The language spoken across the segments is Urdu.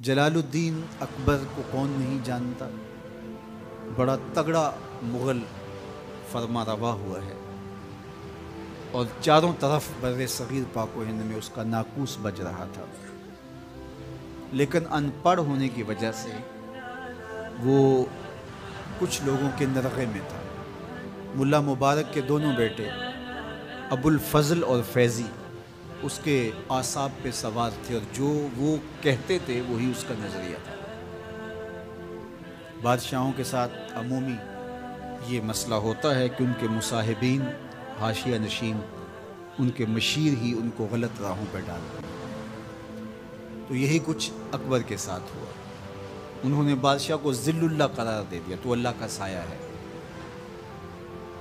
جلال الدین اکبر کو کون نہیں جانتا؟ بڑا تگڑا مغل فرما روا ہوا ہے اور چاروں طرف بر صغیر پاک و ہند میں اس کا ناقوس بج رہا تھا، لیکن ان پڑھ ہونے کی وجہ سے وہ کچھ لوگوں کے نرغے میں تھا۔ ملا مبارک کے دونوں بیٹے ابو الفضل اور فیضی اس کے اعصاب پہ سوار تھے، اور جو وہ کہتے تھے وہی اس کا نظریہ تھا۔ بادشاہوں کے ساتھ عمومی یہ مسئلہ ہوتا ہے کہ ان کے مصاحبین، حاشیہ نشین، ان کے مشیر ہی ان کو غلط راہوں پہ ڈالتے ہیں۔ تو یہی کچھ اکبر کے ساتھ ہوا۔ انہوں نے بادشاہ کو ذل اللہ قرار دے دیا، تو اللہ کا سایہ ہے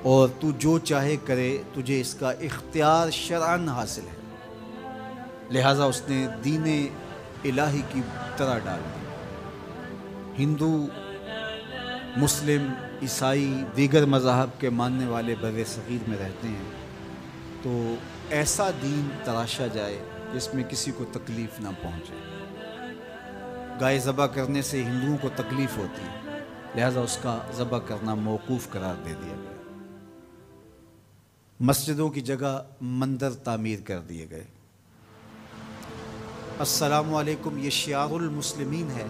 اور تو جو چاہے کرے، تجھے اس کا اختیار شرعاً حاصل ہے۔ لہٰذا اس نے دین الہی کی طرح ڈال دی۔ ہندو، مسلم، عیسائی، دیگر مذاہب کے ماننے والے بر صغیر میں رہتے ہیں، تو ایسا دین تراشا جائے جس میں کسی کو تکلیف نہ پہنچے۔ گائے ذبح کرنے سے ہندوؤں کو تکلیف ہوتی ہے، لہذا اس کا ذبح کرنا موقوف قرار دے دیا گیا۔ مسجدوں کی جگہ مندر تعمیر کر دیے گئے۔ السلام علیکم یہ شعار المسلمین ہے،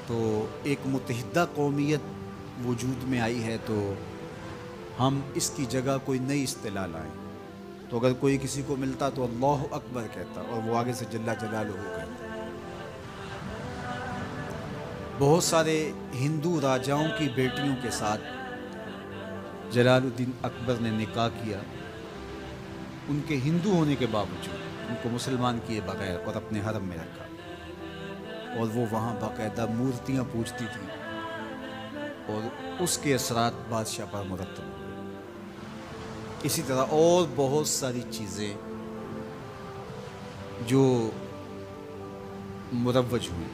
تو ایک متحدہ قومیت وجود میں آئی ہے، تو ہم اس کی جگہ کوئی نئی اصطلاح لائیں۔ تو اگر کوئی کسی کو ملتا تو اللہ اکبر کہتا، اور وہ آگے سے جل جلالہ کہتا۔ بہت سارے ہندو راجاؤں کی بیٹیوں کے ساتھ جلال الدین اکبر نے نکاح کیا، ان کے ہندو ہونے کے باوجود ان کو مسلمان کیے بغیر، اور اپنے حرم میں رکھا، اور وہ وہاں باقاعدہ مورتیاں پوجتی تھیں، اور اس کے اثرات بادشاہ پر مرتب ہوئے۔ اسی طرح اور بہت ساری چیزیں جو مروج ہوئی۔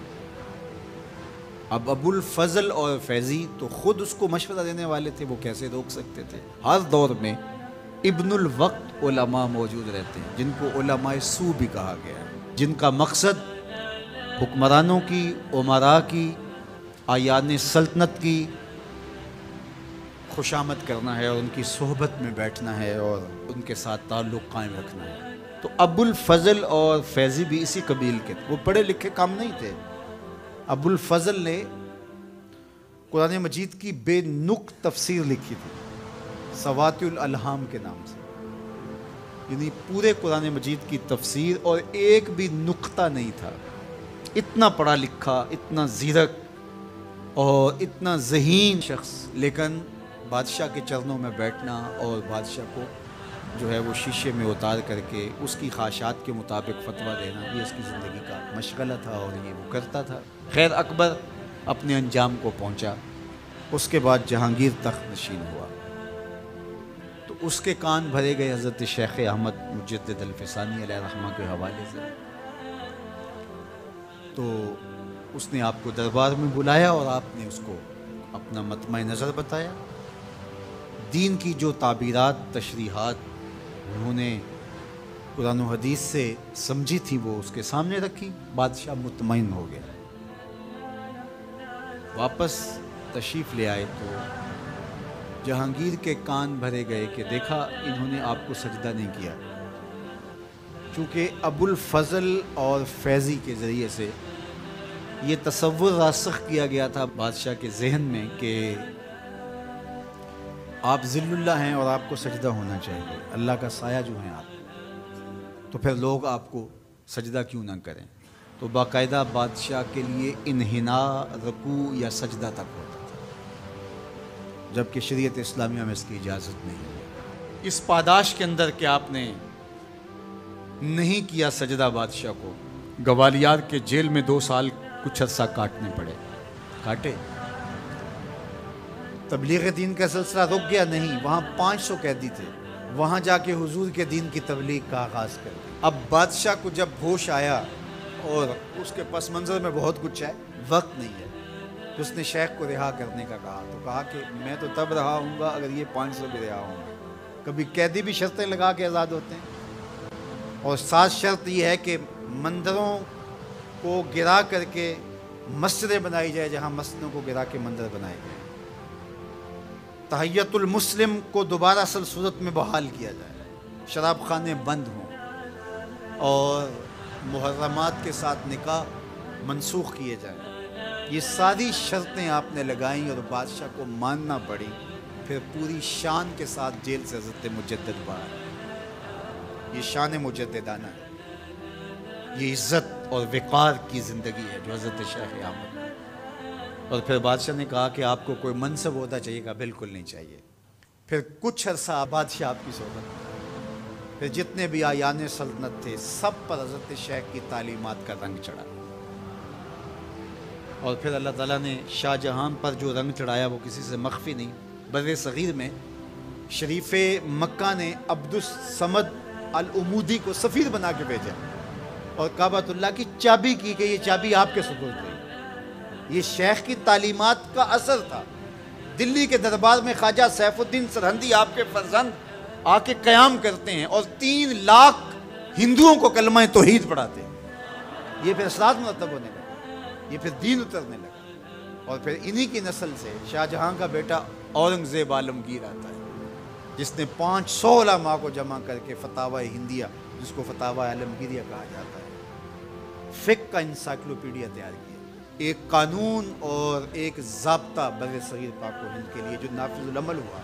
اب ابو الفضل اور فیضی تو خود اس کو مشورہ دینے والے تھے، وہ کیسے روک سکتے تھے؟ ہر دور میں ابن الوقت علماء موجود رہتے ہیں، جن کو علماء سو بھی کہا گیا ہے، جن کا مقصد حکمرانوں کی، امراء کی، اعیان سلطنت کی خوشامد کرنا ہے، اور ان کی صحبت میں بیٹھنا ہے، اور ان کے ساتھ تعلق قائم رکھنا ہے۔ تو ابو الفضل اور فیضی بھی اسی قبیل کے تھے، وہ پڑھے لکھے کام نہیں تھے۔ ابو الفضل نے قرآن مجید کی بے نقط تفسیر لکھی تھی، سوات الالہام کے نام سے، یعنی پورے قرآن مجید کی تفسیر، اور ایک بھی نقطہ نہیں تھا۔ اتنا پڑھا لکھا، اتنا زیرک اور اتنا ذہین شخص، لیکن بادشاہ کے چرنوں میں بیٹھنا اور بادشاہ کو جو ہے وہ شیشے میں اتار کر کے اس کی خواہشات کے مطابق فتویٰ دینا، یہ اس کی زندگی کا مشغلہ تھا، اور یہ وہ کرتا تھا۔ خیر، اکبر اپنے انجام کو پہنچا، اس کے بعد جہانگیر تخت نشین ہوا، تو اس کے کان بھرے گئے حضرت شیخ احمد مجدد الفسانی علیہ رحمہ کے حوالے سے۔ تو اس نے آپ کو دربار میں بلایا، اور آپ نے اس کو اپنا مطمع نظر بتایا۔ دین کی جو تعبیرات، تشریحات انہوں نے قرآن و حدیث سے سمجھی تھی، وہ اس کے سامنے رکھی۔ بادشاہ مطمئن ہو گیا، واپس تشریف لے آئے، تو جہانگیر کے کان بھرے گئے کہ دیکھا انہوں نے آپ کو سجدہ نہیں کیا، چونکہ ابو الفضل اور فیضی کے ذریعے سے یہ تصور راسخ کیا گیا تھا بادشاہ کے ذہن میں کہ آپ ذل اللہ ہیں اور آپ کو سجدہ ہونا چاہیے، اللہ کا سایہ جو ہیں آپ، تو پھر لوگ آپ کو سجدہ کیوں نہ کریں؟ تو باقاعدہ بادشاہ کے لیے انحناء، رکوع یا سجدہ تک ہوتا تھا، جبکہ شریعت اسلامیہ میں اس کی اجازت نہیں ہے۔ اس پاداش کے اندر کہ آپ نے نہیں کیا سجدہ بادشاہ کو، گوالیار کے جیل میں 2 سال کچھ عرصہ کاٹنے پڑے، کاٹے۔ تبلیغ دین کا سلسلہ رک گیا نہیں، وہاں 500 قیدی تھے، وہاں جا کے حضور کے دین کی تبلیغ کا آغاز کر دیا۔ اب بادشاہ کو جب ہوش آیا، اور اس کے پس منظر میں بہت کچھ ہے، وقت نہیں ہے، تو اس نے شیخ کو رہا کرنے کا کہا، تو کہا کہ میں تو تب رہا ہوں گا اگر یہ 500 بھی رہا ہوں گا۔ کبھی قیدی بھی شرطیں لگا کے آزاد ہوتے ہیں، اور ساتھ شرط یہ ہے کہ مندروں کو گرا کر کے مسجدیں بنائی جائے جہاں مسجدوں کو گرا کے مندر بنائے گئے، تحیت المسلم کو دوبارہ اصل صورت میں بحال کیا جائے، شراب خانے بند ہوں اور محرمات کے ساتھ نکاح منسوخ کیے جائیں۔ یہ ساری شرطیں آپ نے لگائیں اور بادشاہ کو ماننا پڑی، پھر پوری شان کے ساتھ جیل سے حضرت مجدد باہر۔ یہ شان مجددانہ ہے، یہ عزت اور وقار کی زندگی ہے جو حضرت شیخ احمد۔ اور پھر بادشاہ نے کہا کہ آپ کو کوئی منصب ہوتا چاہیے گا، بالکل نہیں چاہیے۔ پھر کچھ عرصہ بادشاہ آپ کی صحبت میں، پھر جتنے بھی آیان سلطنت تھے سب پر حضرت شیخ کی تعلیمات کا رنگ چڑھا، اور پھر اللہ تعالیٰ نے شاہ جہاں پر جو رنگ چڑھایا وہ کسی سے مخفی نہیں۔ بر صغیر میں شریف مکہ نے عبد الصمد العمودی کو سفیر بنا کے بھیجا اور کعبۃ اللہ کی چابی کی کہ یہ چابی آپ کے سپرد رہی۔ یہ شیخ کی تعلیمات کا اثر تھا۔ دلی کے دربار میں خواجہ سیف الدین سرہندی آپ کے فرزند آ کے قیام کرتے ہیں اور 3 لاکھ ہندوؤں کو کلمہ توحید پڑھاتے ہیں۔ یہ پھر اثرات مرتب ہونے لگے، یہ پھر دین اترنے لگا، اور پھر انہی کی نسل سے شاہ جہاں کا بیٹا اورنگزیب عالمگیر آتا ہے جس نے 500 علماء کو جمع کر کے فتاوی ہندیہ، جس کو فتاوی عالمگیریہ کہا جاتا ہے، فقہ کا انسائکلوپیڈیا تیار کیا، ایک قانون اور ایک ضابطہ بر صغیر پاک و ہند کے لیے جو نافذ العمل ہوا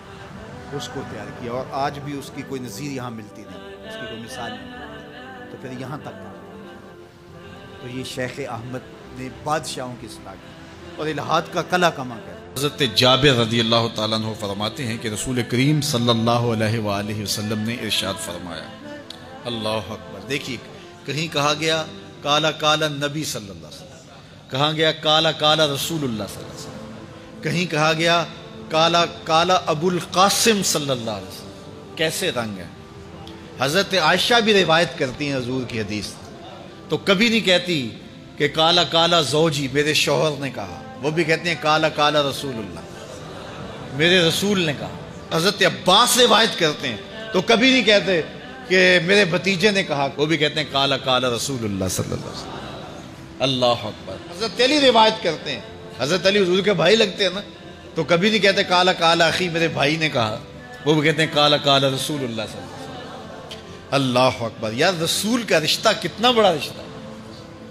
اس کو تیار کیا، اور آج بھی اس کی کوئی نظیر یہاں ملتی نہیں، اس کی کوئی مثال نہیں۔ تو پھر یہاں تک تو یہ شیخ احمد نے بادشاہوں کی اصلاح کی اور الہاد کا کلا کما کر۔ حضرت جابر رضی اللہ تعالیٰ عنہ فرماتے ہیں کہ رسول کریم صلی اللہ علیہ وآلہ وسلم نے ارشاد فرمایا، اللہ اکبر، دیکھیے کہیں کہا گیا کالا کالا نبی صلی اللہ علیہ وسلم، کہا گیا کالا کالا رسول اللہ صلی اللہ علیہ وسلم، کہیں کہا گیا کالا کالا ابو القاسم صلی اللہ علیہ وسلم۔ کیسے رنگ ہے؟ حضرت عائشہ بھی روایت کرتی ہیں حضور کی حدیث، تو کبھی نہیں کہتی کہ کالا کالا زوجی، میرے شوہر نے کہا، وہ بھی کہتے ہیں کالا کالا رسول اللہ، میرے رسول نے کہا۔ حضرت عباس روایت کرتے ہیں تو کبھی نہیں کہتے کہ میرے بھتیجے نے کہا، وہ بھی کہتے ہیں کالا کالا رسول اللہ صلی اللہ علیہ وسلم۔ اللہ اکبر۔ حضرت علی روایت کرتے ہیں، حضرت علی حضور کے بھائی لگتے ہیں نا، تو کبھی نہیں کہتے کالا کالا اخی، میرے بھائی نے کہا، وہ بھی کہتے ہیں کالا کالا رسول اللہ صلی اللہ علیہ وسلم۔ اللہ اکبر۔ یار رسول کا رشتہ کتنا بڑا رشتہ ہے۔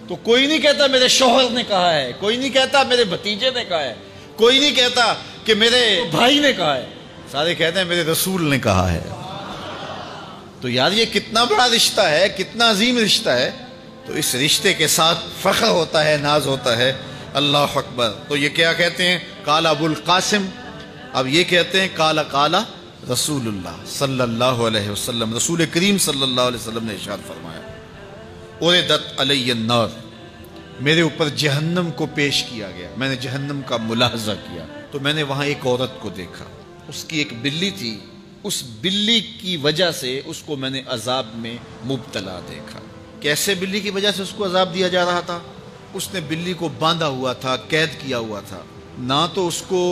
تو کوئی نہیں کہتا میرے شوہر نے کہا ہے، کوئی نہیں کہتا میرے بھتیجے نے کہا ہے، کوئی نہیں کہتا کہ میرے بھائی نے کہا ہے، سارے کہتے ہیں میرے رسول نے کہا ہے۔ تو یار یہ کتنا بڑا رشتہ ہے، کتنا عظیم رشتہ ہے، تو اس رشتے کے ساتھ فخر ہوتا ہے، ناز ہوتا ہے۔ اللہ اکبر۔ تو یہ کیا کہتے ہیں؟ کالا ابو القاسم، اب یہ کہتے ہیں کالا کالا رسول اللہ صلی اللہ علیہ وسلم۔ رسول کریم صلی اللہ علیہ وسلم نے ارشاد فرمایا، اُرِدَتْ عَلَيَّ النَّارُ، میرے اوپر جہنم کو پیش کیا گیا، میں نے جہنم کا ملاحظہ کیا، تو میں نے وہاں ایک عورت کو دیکھا، اس کی ایک بلی تھی، اس بلی کی وجہ سے اس کو میں نے عذاب میں مبتلا دیکھا۔ کیسے بلی کی وجہ سے اس کو عذاب دیا جا رہا تھا؟ اس نے بلی کو باندھا ہوا تھا، قید کیا ہوا تھا، نہ تو اس کو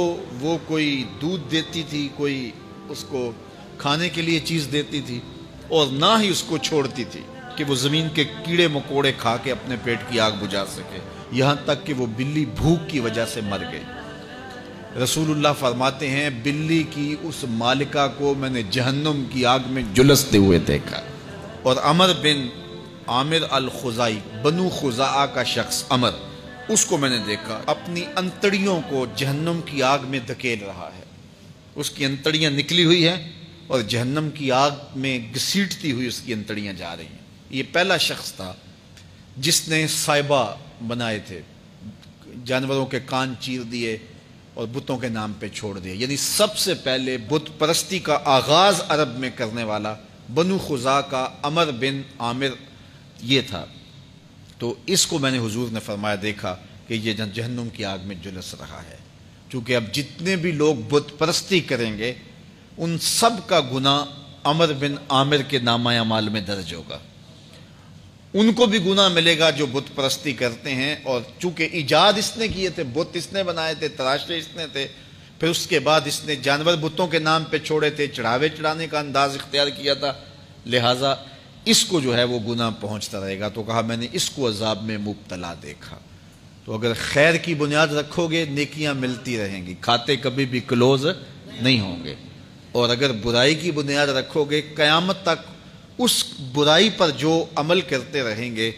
وہ کوئی دودھ دیتی تھی، کوئی اس کو کھانے کے لیے چیز دیتی تھی، اور نہ ہی اس کو چھوڑتی تھی کہ وہ زمین کے کیڑے مکوڑے کھا کے اپنے پیٹ کی آگ بجھا سکے، یہاں تک کہ وہ بلی بھوک کی وجہ سے مر گئی۔ رسول اللہ فرماتے ہیں بلی کی اس مالکہ کو میں نے جہنم کی آگ میں جلستے ہوئے دیکھا، اور عمر بن عامر الخزائی، بنو خزاعہ کا شخص عمر، اس کو میں نے دیکھا اپنی انتڑیوں کو جہنم کی آگ میں دھکیل رہا ہے، اس کی انتڑیاں نکلی ہوئی ہیں اور جہنم کی آگ میں گھسیٹتی ہوئی اس کی انتڑیاں جا رہی ہیں۔ یہ پہلا شخص تھا جس نے سائبہ بنائے تھے، جانوروں کے کان چیر دیے اور بتوں کے نام پہ چھوڑ دیے، یعنی سب سے پہلے بت پرستی کا آغاز عرب میں کرنے والا بنو خزاعہ کا عمر بن عامر یہ تھا۔ تو اس کو میں نے حضور نے فرمایا دیکھا کہ یہ جہنم کی آگ میں جلس رہا ہے، چونکہ اب جتنے بھی لوگ بت پرستی کریں گے ان سب کا گناہ عمر بن عامر کے نامہ اعمال میں درج ہوگا، ان کو بھی گناہ ملے گا جو بت پرستی کرتے ہیں، اور چونکہ ایجاد اس نے کیے تھے، بت اس نے بنائے تھے، تراشے اس نے تھے، پھر اس کے بعد اس نے جانور بتوں کے نام پہ چھوڑے تھے، چڑھاوے چڑھانے کا انداز اختیار کیا تھا، لہٰذا اس کو جو ہے وہ گناہ پہنچتا رہے گا. تو کہا میں نے اس کو عذاب میں مبتلا دیکھا. تو اگر خیر کی بنیاد رکھو گے نیکیاں ملتی رہیں گی, کھاتے کبھی بھی کلوز نہیں ہوں گے. اور اگر برائی کی بنیاد رکھو گے قیامت تک اس برائی پر جو عمل کرتے رہیں گے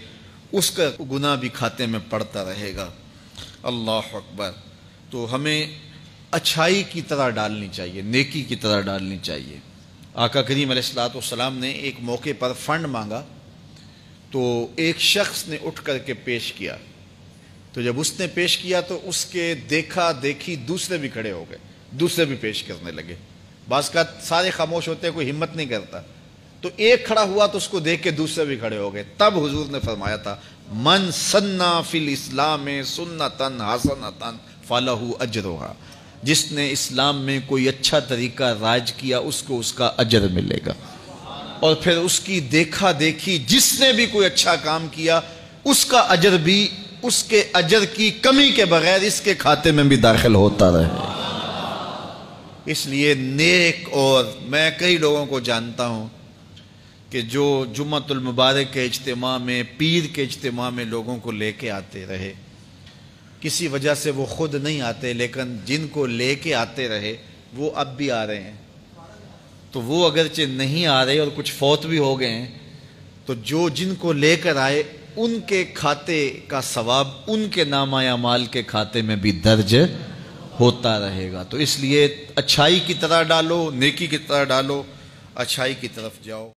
اس کا گناہ بھی کھاتے میں پڑتا رہے گا. اللہ اکبر. تو ہمیں اچھائی کی طرح ڈالنی چاہیے, نیکی کی طرح ڈالنی چاہیے. آقا کریم علیہ الصلوۃ والسلام نے ایک موقع پر فنڈ مانگا تو ایک شخص نے اٹھ کر کے پیش کیا. تو جب اس نے پیش کیا تو اس کے دیکھا دیکھی دوسرے بھی کھڑے ہو گئے, دوسرے بھی پیش کرنے لگے. بعض کا سارے خاموش ہوتے ہیں, کوئی ہمت نہیں کرتا. تو ایک کھڑا ہوا تو اس کو دیکھ کے دوسرے بھی کھڑے ہو گئے. تب حضور نے فرمایا تھا من سنّا فی الاسلام سنتن حسنتن فلہ اجرھا, جس نے اسلام میں کوئی اچھا طریقہ رائج کیا اس کو اس کا اجر ملے گا. اور پھر اس کی دیکھا دیکھی جس نے بھی کوئی اچھا کام کیا اس کا اجر بھی اس کے اجر کی کمی کے بغیر اس کے کھاتے میں بھی داخل ہوتا رہے. اس لیے نیک, اور میں کئی لوگوں کو جانتا ہوں کہ جو جمعۃ المبارک کے اجتماع میں, پیر کے اجتماع میں لوگوں کو لے کے آتے رہے, کسی وجہ سے وہ خود نہیں آتے لیکن جن کو لے کے آتے رہے وہ اب بھی آ رہے ہیں. تو وہ اگرچہ نہیں آ رہے اور کچھ فوت بھی ہو گئے ہیں, تو جو جن کو لے کر آئے ان کے کھاتے کا ثواب ان کے نامہ اعمال کے کھاتے میں بھی درج ہوتا رہے گا. تو اس لیے اچھائی کی طرح ڈالو, نیکی کی طرح ڈالو, اچھائی کی طرف جاؤ.